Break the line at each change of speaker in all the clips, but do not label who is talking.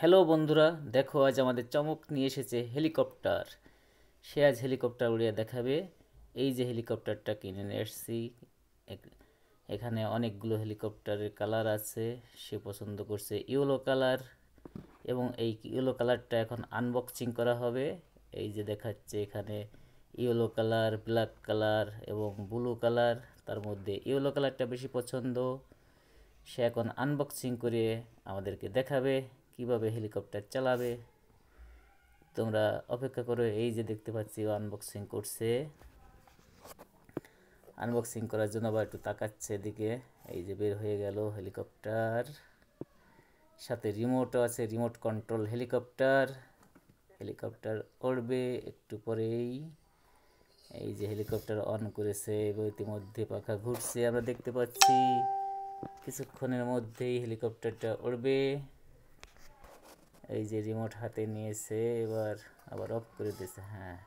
Hello বন্ধুরা, দেখো আজ আমাদের চমক নিয়ে এসেছে হেলিকপ্টার। সে আজ হেলিকপ্টার উড়িয়ে দেখাবে। এই যে হেলিকপ্টারটা কিনে নিয়ে এসেছি। এখ- এখানে অনেকগুলো হেলিকপ্টারের কালার আছে। সে পছন্দ করছে ইয়েলো কালার, এবং এই ইয়েলো কালারটা এখন আনবক্সিং করা হবে। এই যে দেখাচ্ছে এখানে ইয়েলো কালার, ব্ল্যাক কালার এবং ব্লু কালার। তার মধ্যে ইয়েলো কালারটা বেশি পছন্দ। সে এখন আনবক্সিং করে আমাদেরকে দেখাবে কিভাবে হেলিকপ্টার চালাবে। তোমরা অপেক্ষা করো। এই যে দেখতে পাচ্ছি আনবক্সিং করছে। আনবক্সিং করার জন্য আবার একটু তাকাচ্ছে এদিকে। এই যে বের হয়ে গেল হেলিকপ্টার, সাথে রিমোটও আছে, রিমোট কন্ট্রোল হেলিকপ্টার। হেলিকপ্টার উড়বে একটু পরেই। এই যে হেলিকপ্টার অন করেছে এবং ইতিমধ্যে পাখা ঘুরছে, আমরা দেখতে পাচ্ছি। কিছুক্ষণের মধ্যেই হেলিকপ্টারটা উড়বে। এই যে রিমোট হাতে নিয়েছে, এবার আবার অফ করে দিয়েছে। হ্যাঁ,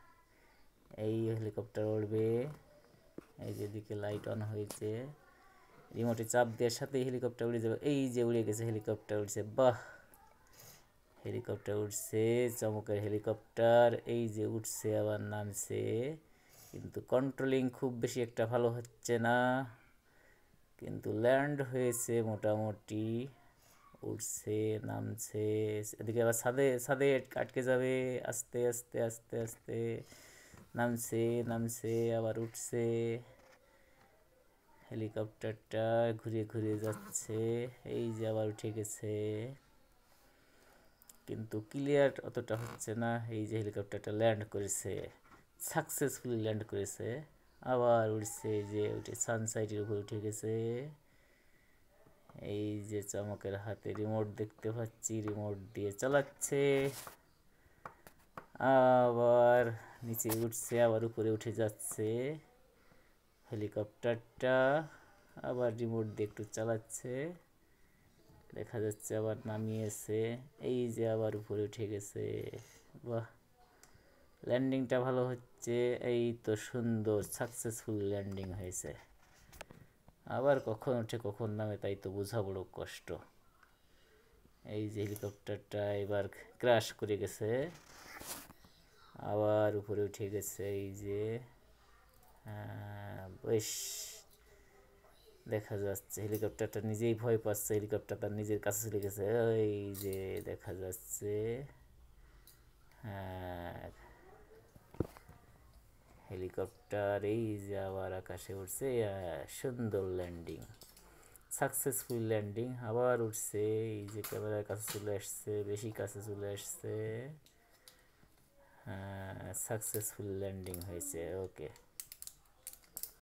এই হেলিকপ্টার উড়বে। এই যে দিকে লাইট অন হয়েছে, রিমোটে চাপ দেওয়ার সাথেই হেলিকপ্টার উড়ে যাবে। এই যে উড়ে গেছে, হেলিকপ্টার উড়ছে। বাহ, হেলিকপ্টার উঠছে, চমকের হেলিকপ্টার। এই যে উঠছে আবার নামছে, কিন্তু কন্ট্রোলিং খুব বেশি একটা ভালো হচ্ছে না। কিন্তু ল্যান্ড হয়েছে মোটামুটি। উঠছে, নামছে, এদিকে আবার ছাদে ছাদে আটকে যাবে। আস্তে আস্তে আস্তে আস্তে নামছে, নামছে, আবার উঠছে। হেলিকপ্টারটা ঘুরে ঘুরে যাচ্ছে। এই যে আবার উঠে গেছে, কিন্তু ক্লিয়ার অতটা হচ্ছে না। এই যে হেলিকপ্টারটা ল্যান্ড করেছে, সাকসেসফুলি ল্যান্ড করেছে। আবার উঠছে, যে উঠে সানসাইটের উপর উঠে গেছে। এই যে চমকের হাতে রিমোট দেখতে পাচ্ছি, রিমোট দিয়ে চালাচ্ছে। আবার নিচে উঠছে, আবার উপরে উঠে যাচ্ছে হেলিকপ্টারটা। আবার রিমোট দিয়ে একটু চালাচ্ছে, দেখা যাচ্ছে আবার নামিয়েছে। এই যে আবার উপরে উঠে গেছে। বাহ, ল্যান্ডিংটা ভালো হচ্ছে। এই তো সুন্দর সাকসেসফুল ল্যান্ডিং হয়েছে। আবার কখন ওঠে কখন নামে তাই তো বোঝা বড় কষ্ট। এই যে হেলিকপ্টারটা এবার ক্র্যাশ করে গেছে, আবার উপরে উঠে গেছে। এই যে বেশ দেখা যাচ্ছে হেলিকপ্টারটা নিজেই ভয় পাচ্ছে। হেলিকপ্টার তার নিজের কাছে চলে গেছে। এই যে দেখা যাচ্ছে। হ্যাঁ, হেলিকপ্টার এই যে আবার আকাশে উঠছে। সুন্দর ল্যান্ডিং, সাকসেসফুল ল্যান্ডিং। আবার উঠছে, এই যে ক্যামেরার কাছে চলে আসছে, বেশি কাছে চলে আসছে। হ্যাঁ, সাকসেসফুল ল্যান্ডিং হয়েছে। ওকে।